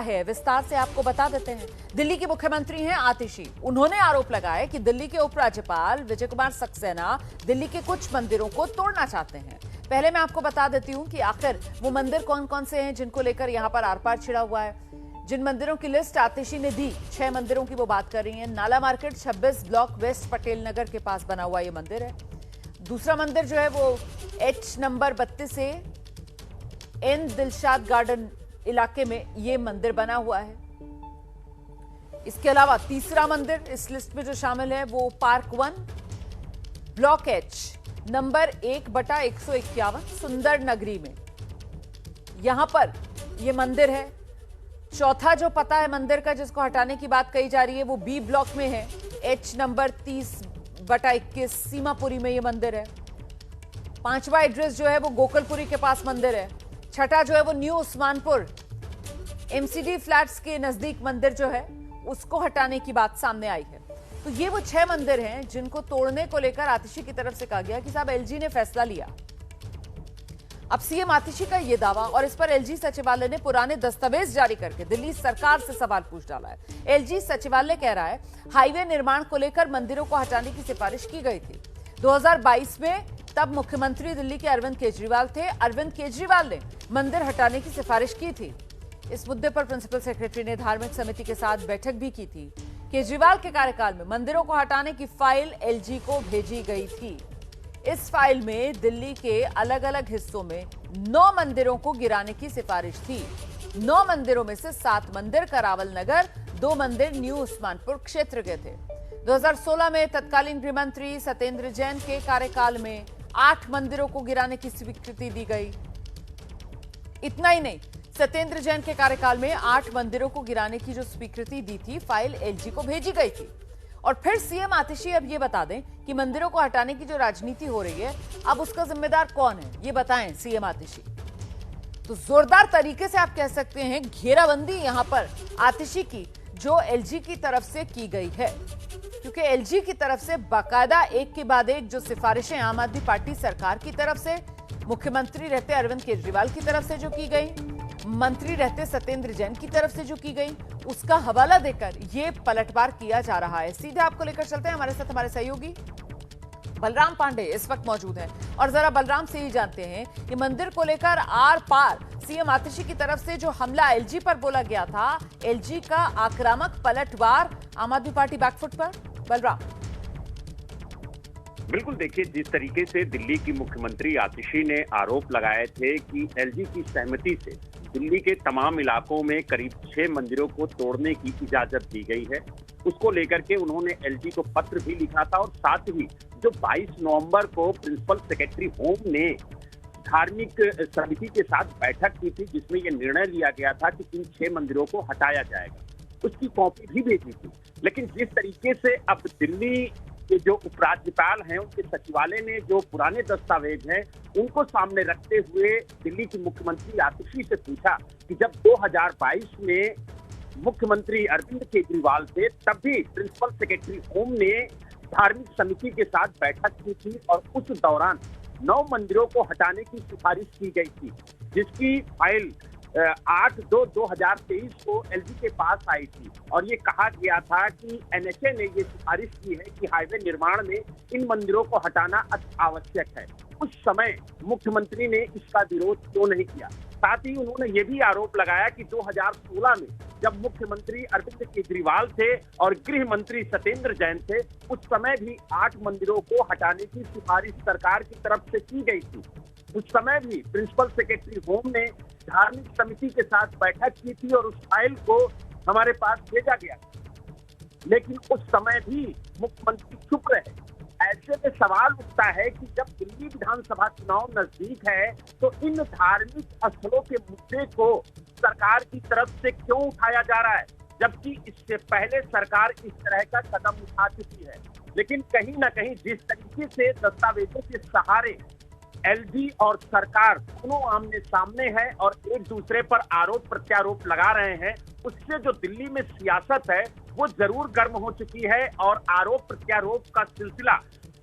है, विस्तार से आपको बता देते हैं। दिल्ली की मुख्यमंत्री हैं आतिशी। उन्होंने आरोप लगाया कि दिल्ली के उपराज्यपाल विजय कुमार सक्सेना दिल्ली के कुछ मंदिरों को तोड़ना चाहते हैं। पहले मैं आपको बता देती हूं कि आखिर वो मंदिर कौन कौन से हैं जिनको लेकर यहां पर आर पार छिड़ा हुआ है। जिन मंदिरों की लिस्ट आतिशी ने दी, 6 मंदिरों की वो बात कर रही हैं। नाला market 26 block waste Patel Nagar के पास बना हुआ ये मंदिर है। दूसरा मंदिर जो है वो H नंबर 32 से एन दिलशाद गार्डन इलाके में ये मंदिर बना हुआ है। इसके अलावा तीसरा मंदिर इस लिस्ट में जो शामिल है वो पार्क 1 ब्लॉक H नंबर 1/151 सुंदर नगरी में, यहां पर यह मंदिर है। चौथा जो पता है मंदिर का जिसको हटाने की बात कही जा रही है वो B ब्लॉक में है, H नंबर 30/21 सीमापुरी में यह मंदिर है। पांचवा एड्रेस जो है वो गोकुलपुरी के पास मंदिर है। छठा जो है वो न्यू उस्मानपुर MCD फ्लैट्स के नजदीक मंदिर जो है उसको हटाने की बात सामने आई है। तो ये वो 6 मंदिर हैं जिनको तोड़ने को लेकर आतिशी की तरफ से कहा गया कि साहब LG ने फैसला लिया। अब सीएम आतिशी का ये दावा और इस पर LG सचिवालय ने पुराने दस्तावेज जारी करके दिल्ली सरकार से सवाल पूछ डाला है। LG सचिवालय कह रहा है हाईवे निर्माण को लेकर मंदिरों को हटाने की सिफारिश की गई थी 2022 में। तब मुख्यमंत्री दिल्ली के अरविंद केजरीवाल थे। अरविंद केजरीवाल ने मंदिर हटाने की सिफारिश की थी। इस मुद्दे पर प्रिंसिपल सेक्रेटरी ने धार्मिक समिति के साथ बैठक भी की थी। केजरीवाल के कार्यकाल में मंदिरों को हटाने की फाइल LG को भेजी गई थी। इस फाइल में दिल्ली के अलग अलग हिस्सों में 9 मंदिरों को गिराने की सिफारिश थी। 9 मंदिरों में से 7 मंदिर करावल नगर, 2 मंदिर न्यू उस्मानपुर क्षेत्र के थे। 2016 में तत्कालीन गृह मंत्री सत्येंद्र जैन के कार्यकाल में 8 मंदिरों को गिराने की स्वीकृति दी गई। इतना ही नहीं, सत्येंद्र जैन के कार्यकाल में 8 मंदिरों को गिराने की जो स्वीकृति दी थी फाइल LG को भेजी गई थी। और फिर सीएम आतिशी अब ये बता दें कि मंदिरों को हटाने की जो राजनीति हो रही है अब उसका जिम्मेदार कौन है, ये बताएं सीएम आतिशी। तो जोरदार तरीके से आप कह सकते हैं घेराबंदी यहां पर आतिशी की जो LG की तरफ से की गई है, क्योंकि LG की तरफ से बाकायदा एक के बाद एक जो सिफारिशें आम आदमी पार्टी सरकार की तरफ से, मुख्यमंत्री रहते अरविंद केजरीवाल की तरफ से जो की गई, मंत्री रहते सत्येंद्र जैन की तरफ से जो की गई, उसका हवाला देकर यह पलटवार किया जा रहा है। सीधे आपको लेकर चलते हैं, हमारे साथ हमारे सहयोगी बलराम पांडे इस वक्त मौजूद हैं और जरा बलराम से ही जानते हैं कि मंदिर को लेकर आर पार सीएम आतिशी की तरफ से जो हमला LG पर बोला गया था, LG का आक्रामक पलटवार आम आदमी पार्टी बैकफुट पर। बलराम। बिल्कुल, देखिए जिस तरीके से दिल्ली की मुख्यमंत्री आतिशी ने आरोप लगाए थे कि LG की सहमति से दिल्ली के तमाम इलाकों में करीब 6 मंदिरों को तोड़ने की इजाजत दी गई है, उसको लेकर के उन्होंने LG को पत्र भी लिखा था। और साथ ही जो 22 नवंबर को प्रिंसिपल सेक्रेटरी होम ने धार्मिक समिति के साथ बैठक की थी जिसमें यह निर्णय लिया गया था कि इन 6 मंदिरों को हटाया जाएगा, उसकी कॉपी भी भेजी थी। लेकिन जिस तरीके से अब दिल्ली के जो उपराज्यपाल हैं उनके सचिवालय ने जो पुराने दस्तावेज हैं उनको सामने रखते हुए दिल्ली की मुख्यमंत्री आतिशी से पूछा कि जब 2022 में मुख्यमंत्री अरविंद केजरीवाल थे तब भी प्रिंसिपल सेक्रेटरी होम ने धार्मिक समिति के साथ बैठक की थी और उस दौरान 9 मंदिरों को हटाने की सिफारिश की गई थी, जिसकी फाइल 8/2/2023 को LG के पास आई थी। और ये कहा गया था कि NHA ने ये सिफारिश की है कि हाईवे निर्माण में इन मंदिरों को हटाना अति आवश्यक है। उस समय मुख्यमंत्री ने इसका विरोध क्यों नहीं किया। साथ ही उन्होंने ये भी आरोप लगाया कि 2016 में जब मुख्यमंत्री अरविंद केजरीवाल थे और गृह मंत्री सत्येंद्र जैन थे, उस समय भी 8 मंदिरों को हटाने की सिफारिश सरकार की तरफ से की गई थी। उस समय भी प्रिंसिपल सेक्रेटरी होम ने धार्मिक समिति के साथ बैठक की थी और उस फाइल को हमारे पास भेजा गया, लेकिन उस समय भी मुख्यमंत्री चुप रहे। ऐसे में सवाल उठता है कि जब दिल्ली विधानसभा चुनाव नजदीक है तो इन धार्मिक स्थलों के मुद्दे को सरकार की तरफ से क्यों उठाया जा रहा है, जबकि इससे पहले सरकार इस तरह का कदम उठा चुकी है। लेकिन कहीं ना कहीं जिस तरीके से दस्तावेजों के सहारे LG और सरकार दोनों आमने सामने है और एक दूसरे पर आरोप प्रत्यारोप लगा रहे हैं, उससे जो दिल्ली में सियासत है वो जरूर गर्म हो चुकी है और आरोप प्रत्यारोप का सिलसिला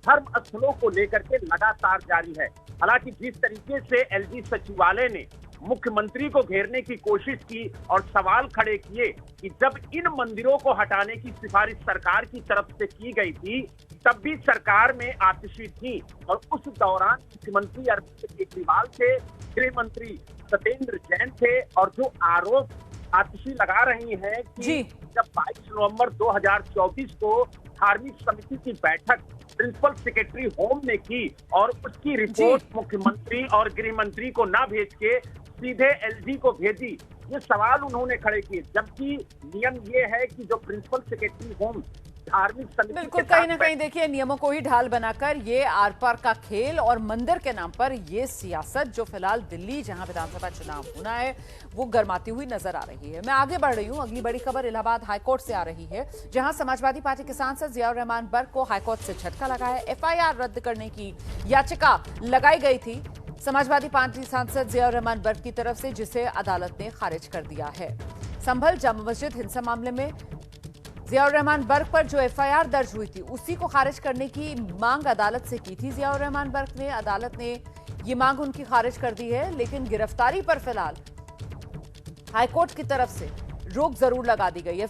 धर्म स्थलों को लेकर के लगातार जारी है। हालांकि जिस तरीके से एलजी सचिवालय ने मुख्यमंत्री को घेरने की कोशिश की और सवाल खड़े किए कि जब इन मंदिरों को हटाने की सिफारिश सरकार की तरफ से की गई थी तब भी सरकार में आतिशी थी, और उस दौरान मुख्यमंत्री अरविंद केजरीवाल थे, गृह मंत्री सत्येंद्र जैन थे, और जो आरोप आतिशी लगा रही हैं कि जब 22 नवंबर 2024 को धार्मिक समिति की बैठक प्रिंसिपल सेक्रेटरी होम ने की और उसकी रिपोर्ट मुख्यमंत्री और गृह मंत्री को ना भेज के सीधे एलजी को भेजी, ये सवाल उन्होंने खड़े किए। जबकि नियम ये है कि जो प्रिंसिपल सेक्रेटरी होम धार्मिक समिति बिल्कुल कहीं ना कहीं देखिए नियमों को ही ढाल बनाकर ये आर पार का खेल और मंदिर के नाम पर ये सियासत जो फिलहाल दिल्ली जहां विधानसभा चुनाव होना है वो गर्माती हुई नजर आ रही है। मैं आगे बढ़ रही हूं, अगली बड़ी खबर इलाहाबाद हाईकोर्ट से आ रही है, जहां समाजवादी पार्टी के सांसद जियाउर रहमान बर्क को हाईकोर्ट से झटका लगा है। एफआईआर रद्द करने की याचिका लगाई गई थी समाजवादी पार्टी सांसद जियाउर रहमान बर्क की तरफ से, जिसे अदालत ने खारिज कर दिया है। संभल जामा मस्जिद हिंसा मामले में जियाउर रहमान बर्क पर जो एफआईआर दर्ज हुई थी उसी को खारिज करने की मांग अदालत से की थी जियाउर रहमान बर्क ने। अदालत ने ये मांग उनकी खारिज कर दी है, लेकिन गिरफ्तारी पर फिलहाल हाईकोर्ट की तरफ से रोक जरूर लगा दी गई है।